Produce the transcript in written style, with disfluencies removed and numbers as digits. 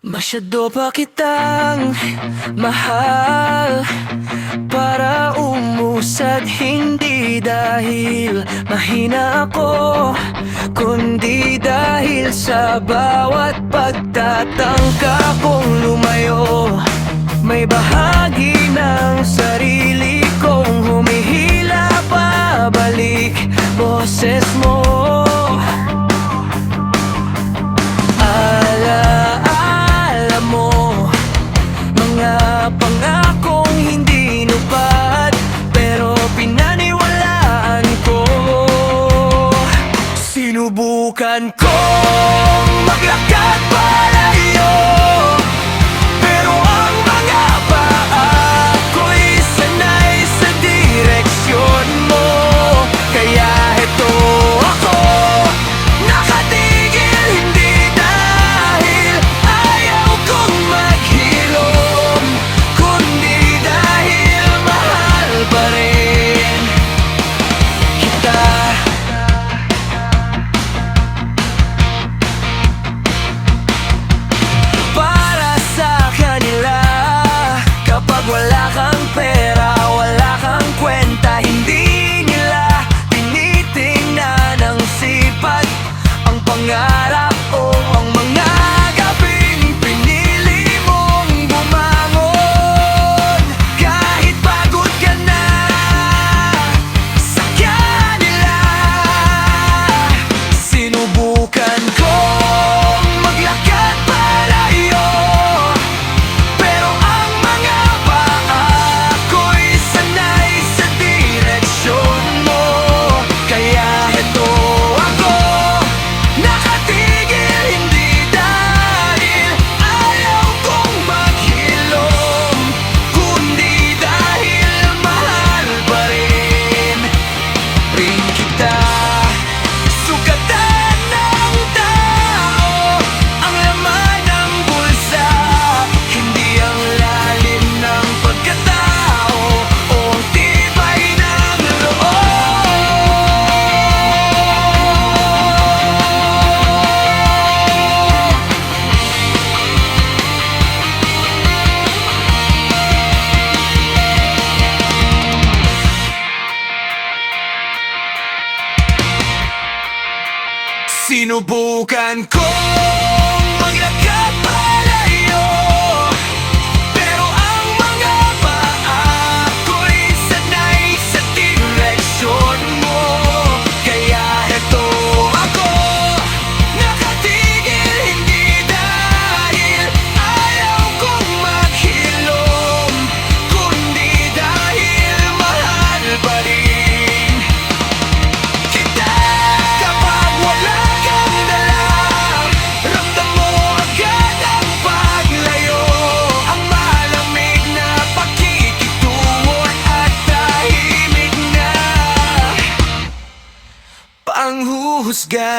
Masyado pa kitang mahal para umusad, hindi dahil mahina ako, kundi dahil sa bawat pagtatangka kong lumayo. May bahagi ng sarili kong humihila pabalik. Boses mo, alaala mo, mga pangakong hindi nupad, pero pinaniwalaan ko. Sinubukan kong maglakad palayo, pero ang mga paa ko'y sanay sa direksyon mo. Kaya heto ako, nakatigil, hindi dahil ayaw kong maghilom, kundi dahil mahal pa rin kita. Para sa kanila, kapag wala kang pera, wala kang kwenta, hindi nila tinitingnan ang sipag, ang pangarap o ang mga gabing pinili mong bumangon. Kahit pagod ka na sa kanila, sinubukan kong maglakad palayo, pero ang mga paa ko'y sanay sa direksyon mo. Kaya heto ako, nakatigil, hindi dahil ayaw kong maghilom, kundi dahil mahal pa rin kita. Sugatan ng tao ang laman ng bulsa, hindi ang lalim ng pagkatao o ang tibay ng loob. Sinubukan kong maglakad palayo, pero ang mga paa ko'y sanay sa direksyon mo. Kaya heto ako, nakatigil, hindi dahil ayaw kong maghilom, kundi dahil mahal pa rin kita. Kapag wala kang dala, ramdam mo agad ang paglayo, ang malamig na pakikitungo at tahimik na panghuhusga.